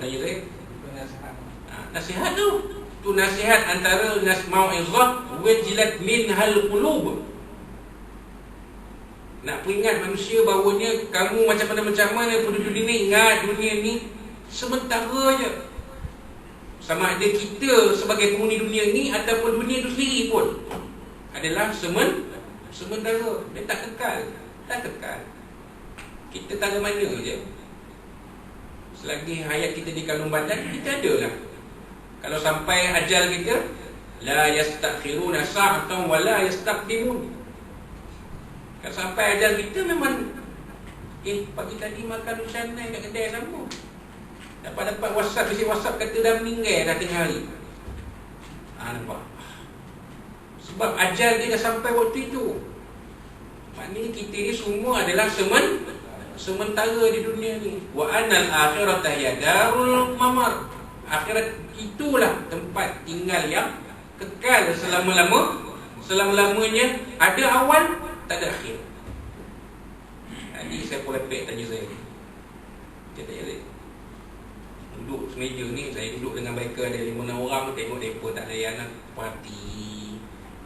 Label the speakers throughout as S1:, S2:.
S1: tanya saya? Nasihat tu. Tu nasihat antara mau'izah wajilat minhal qulub. Nak peringat manusia bahawanya kamu macam mana penduduk ini, ingat dunia ni sementara je. Sama ada kita sebagai penghuni dunia ni ataupun dunia itu sendiri pun adalah sementara. Dia tak kekal. Kita taruh mana je. Selagi hayat kita di kandung badan, kita ada lah. Kalau sampai ajal kita, la yastakhiruna sa'atan wa la yastaqdimun. Kalau sampai ajal kita memang pagi tadi makan usana kat kedai sama. Dapat WhatsApp, isi WhatsApp kata dah meninggal dah tengah hari. Nampak. Sebab ajal dia dah sampai waktu itu. Maknanya kita ni semua adalah sementara di dunia ni. Wa anal akhirata hiya darul mamar. Akhirat itulah tempat tinggal yang kekal selama-lamanya. Ada awal, tak ada akhir. Tadi saya pun lepek tanya saya. Dia tanya saya, duduk semeja ni, saya duduk dengan mereka ada 5-6 orang. Tengok mereka tak ada yang parti.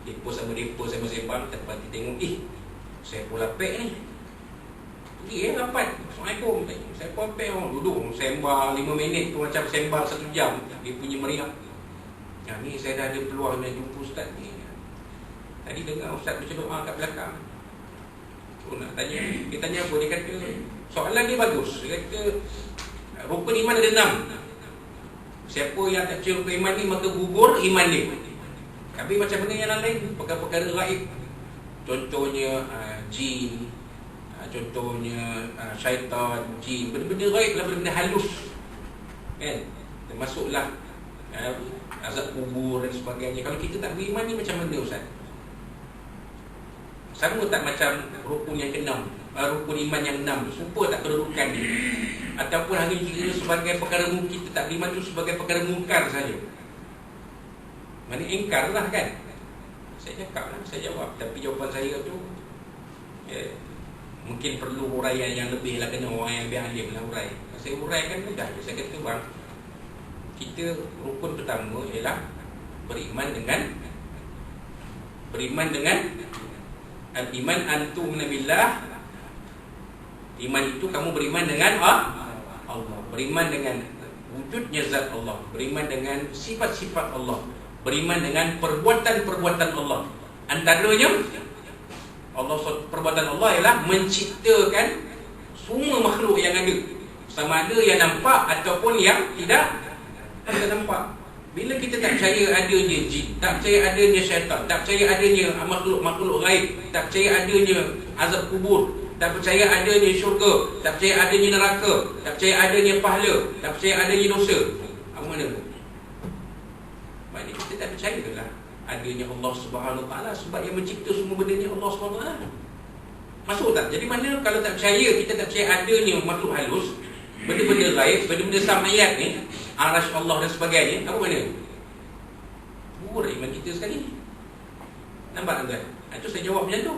S1: Mereka sama mereka sembang-sembang, tak parti tengok. Saya pun lepek ni. Pergi rapat. Assalamualaikum. Saya pun lepek orang duduk sembang 5 minit tu macam sembang 1 jam. Dia punya meriah. Ni saya dah ada peluang nak jumpa ustaz ni. Tadi dengar ustaz baca doa kat belakang. Nak tanya, dia tanya apa? Dia kata soalan dia bagus. Dia kata rukun iman ada 6. Siapa yang tak percaya rukun iman ni maka gugur iman dia. Tapi macam mana yang lain? Perkara-perkara gaib. Contohnya jin, contohnya syaitan, jin, benda-benda gaib lah, benda-benda halus, kan? Termasuklah azab kubur dan sebagainya. Kalau kita tak beriman ni macam mana ustaz? Sama tak macam rukun yang ke-6, rukun iman yang 6 serupa tak kedudukan dia? Ataupun hanya kira sebagai perkara kita tak beriman tu sebagai perkara mungkar saja? Mana ingkar lah kan? Saya cakap lah, saya jawab. Tapi jawapan saya tu mungkin perlu huraian yang lebih lah, kena orang yang lebih alim lah hurai. Saya huraikan mudah. Saya kata bang, kita rukun pertama ialah beriman dengan al-iman antum nabillah. Iman itu kamu beriman dengan Allah, beriman dengan wujudnya zat Allah, beriman dengan sifat-sifat Allah, beriman dengan perbuatan-perbuatan Allah. Antaranya Allah, perbuatan Allah ialah menciptakan semua makhluk yang ada, sama ada yang nampak ataupun yang tidak nampak. Bila kita tak percaya adanya jin, tak percaya adanya syaitan, tak percaya adanya makhluk-makhluk gaib, tak percaya adanya azab kubur, tak percaya adanya syurga, tak percaya adanya neraka, tak percaya adanya pahala, tak percaya adanya dosa, apa mana? Maknanya kita tak percayalah adanya Allah Subhanahu Wa Taala, sebab yang mencipta semua benda ni Allah Subhanahu Wa Taala. Masuk tak? Jadi mana kalau tak percaya, kita tak percaya adanya makhluk halus, benda-benda gaib, benda-benda samayat ni, arash Allah dan sebagainya, apa mana? Gugur iman kita sekali. Nampak tuan? Itu saya jawab macam tu.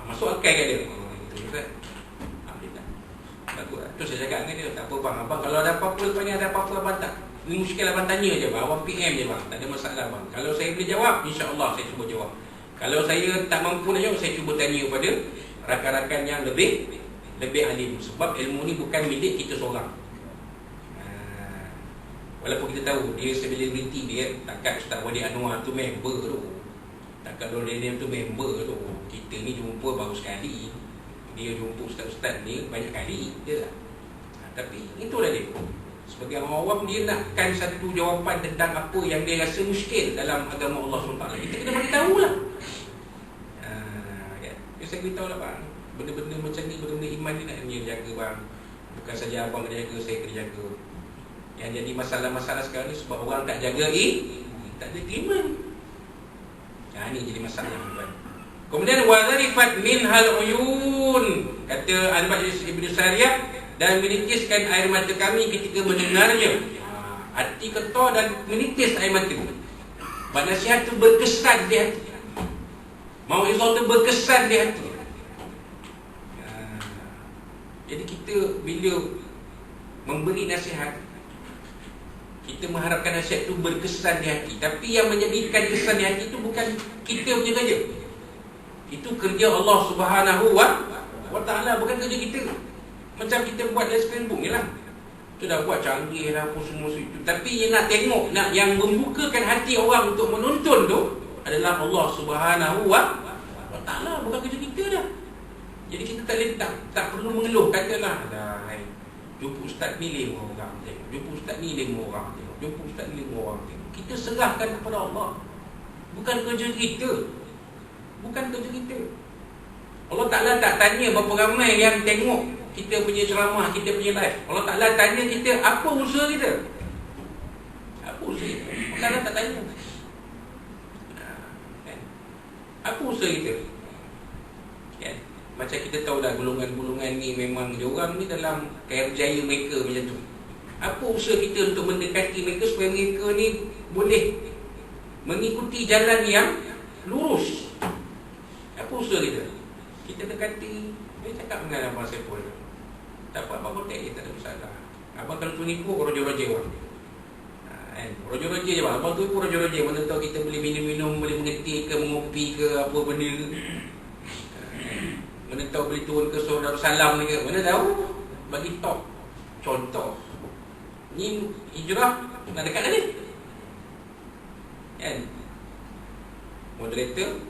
S1: Masuk akal kat dia. Itu Ustaz. Alhamdulillah. Bagus. Tu saya cakap dengan dia, tak apa bang, abang kalau ada apa-apa lepas ada apa-apa abang tak, ni muskil abang tanya je bang, abang PM je bang, tak ada masalah bang. Kalau saya boleh jawab, insya-Allah saya cuba jawab. Kalau saya tak mampu nak jawab, saya cuba tanya kepada rakan-rakan yang lebih alim. Sebab ilmu ni bukan milik kita seorang. Walaupun kita tahu dia selebriti, dia takkan Ustaz Wadi Anwar tu member tu, takkan Dorian tu member tu. Kita ni jumpa baru sekali, dia jumpa ustaz-ustaz ni banyak kali je lah. Tapi itulah dia. Sebagai orang awam, dia nakkan satu jawapan tentang apa yang dia rasa muskil dalam agama Allah SWT. Kita kena bagi tahu lah. Saya beritahu lah bang, benda-benda macam ni, benda-benda iman ni nak jaga bang. Bukan saja abang kena jaga, saya kena jaga. Yang jadi masalah-masalah sekarang ni sebab orang tak jaga tak ada iman. Ini jadi masalah tuan. Kemudian wazarifat minhal uyun, kata Al-Majlis Ibn Sariyah, dan menitiskan air mata kami ketika mendengarnya. Hati ketor dan menitis air mata. Nasihat itu berkesan di hati. Mau'izah itu berkesan di hati. Jadi kita bila memberi nasihat, kita mengharapkan nasihat itu berkesan di hati. Tapi yang menjadikan kesan di hati itu bukan kita punya kerja. Itu kerja Allah Subhanahu wa ta'ala, bukan kerja kita. Macam kita buat dalam Facebook ni lah. Kita dah buat canggih dah apa semua itu. Tapi nak tengok, yang membukakan hati orang untuk menonton tu adalah Allah Subhanahu wa ta'ala, bukan kerja kita dah. Jadi kita tak perlu mengeluh. Katalah jumpa ustaz ni 5 orang tengok, jumpa ustaz ni 5 orang tengok, jumpa ustaz ni 5 orang tengok. Kita serahkan kepada Allah. Bukan kerja kita. Bukan kerja kita. Allah Ta'ala tak tanya berapa ramai yang tengok kita punya ceramah, kita punya live. Allah Ta'ala tanya kita, apa usaha kita? Apa usaha kita? Allah Ta'ala tak tanya. Apa usaha kita? Macam kita tahu dah, golongan-golongan ni memang diorang ni dalam kerjaya mereka macam tu. Apa usaha kita untuk mendekati mereka supaya mereka ni boleh mengikuti jalan yang lurus? Apa usaha kita? Kita dekati. Dia cakap dengan Abang Saiful, tak apa-apa kotek je, tak ada masalah. Abang kalau tu nipu, roja-roja orang. Roja-roja je bang. Abang tu pun roja-roja. Mana tahu kita boleh minum-minum, boleh mengetik ke, mengopi ke, apa benda. Mana tahu boleh turun ke Surah Darussalam ke. Mana tahu. Bagi top. Contoh. Ni hijrah nak dekat dah ni. Kan? Moderator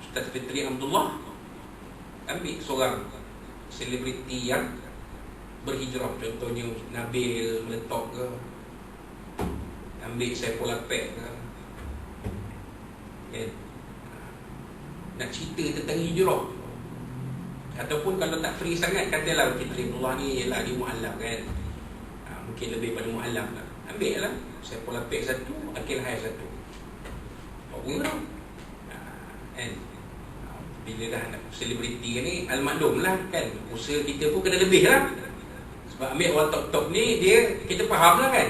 S1: Ustaz Fitri Abdullah ambil seorang selebriti yang berhijrah. Contohnya Nabil Meletok ke, ambil Saiful Apek ke, kan? Nak cerita tentang hijrah. Ataupun kalau tak free sangat, katalah Fitri Abdullah ni ialah dia mu'alaf kan, mungkin lebih pada mu'alaf lah. Ambil lah Saiful Apek satu, Akil Hai satu. Tak guna tau. Kan? Bila dah nak selebriti ni, al-maklum lah kan, usaha kita pun kena lebih lah. Sebab ambil orang top-top ni, dia kita faham lah kan.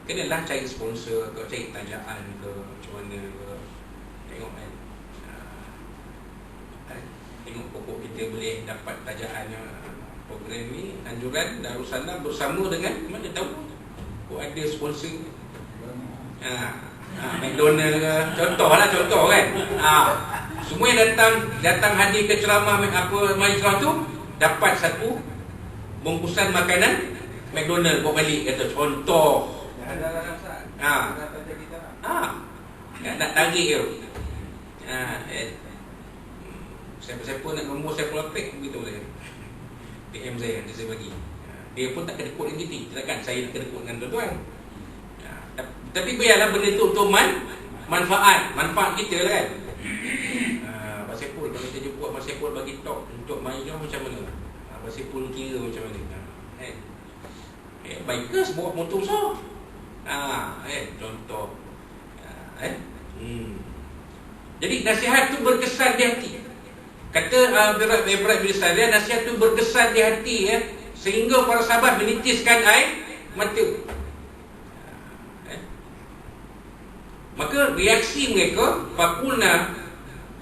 S1: Kenalah cari sponsor ke, cari tajaan ke, macam mana ke. Tengok kan, tengok pokok kita boleh dapat tajaan program ni, anjuran Darussalam bersama dengan mana tahu kok ada sponsor. McDonald ke, contoh kan. Semua yang datang hadir ke ceramah apa majlis tu dapat satu bungkusan makanan McDonald bawa balik, kata contoh. Nak tarik tu. Siapa-siapa nak nombor Saiful Apek begitu boleh. PM saya, nanti saya bagi. Dia pun tak kedekut dengan kita. Takkan saya nak kedekut dengan tuan-tuan. Tapi biarlah benda tu untuk manfaat kita lah kan. Abang Saiful, kalau kita jumpa Abang Saiful bagi talk untuk majlis macam mana? Abang Saiful kira macam mana? Bikers bawa motor besar. Contoh. Jadi nasihat tu berkesan di hati. Kata Ibrahim bin Sa'ad, nasihat tu berkesan di hati sehingga para sahabat menitiskan air mata. Maka reaksi mereka,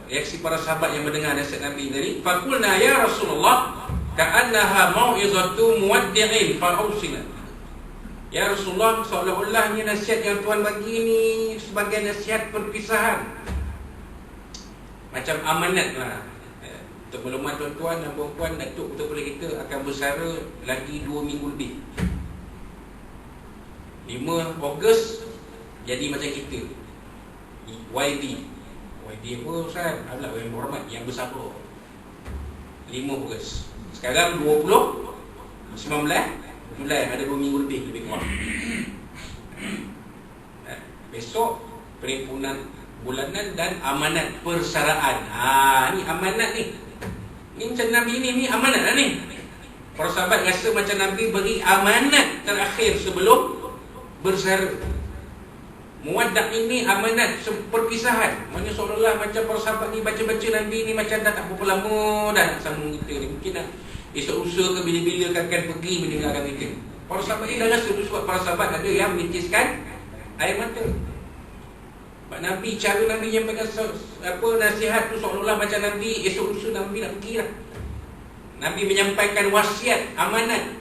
S1: reaksi para sahabat yang mendengar nasihat Nabi tadi, faqulna ya Rasulullah ka'annaha mau'izatu muwaddi'in fa'usina. Ya Rasulullah, seolah-olah ni nasihat yang Tuhan bagi ni sebagai nasihat perpisahan, macam amanat lah. Untuk maklumat tuan-tuan dan puan-puan, Datuk Betul Kulit kita akan bersara lagi 2 minggu lebih. 5 Ogos jadi macam kita YB apa Ustaz? Alah, yang berhormat, yang bersara 5 Ogos. Sekarang 19 Julai, ada 2 minggu lebih kurang. Besok perhimpunan bulanan dan amanat persaraan. Ni amanat ni. Ni macam Nabi ni amanat lah ni. Para sahabat rasa macam Nabi beri amanat terakhir sebelum bersara. Muwaddak ini amanat perpisahan. Maksudnya seolah-olah macam para sahabat ni baca-baca Nabi ni macam dah tak berapa lama dah nak sambung kita ni. Mungkin dah esok lusa ke bila-bila akan pergi meninggalkan kita. Para sahabat ni dah rasa tu, sebab para sahabat ada yang menitiskan air mata. Sebab Nabi, cara Nabi menyampaikan nasihat tu seolah-olah macam Nabi esok lusa Nabi nak pergi lah. Nabi menyampaikan wasiat, amanat.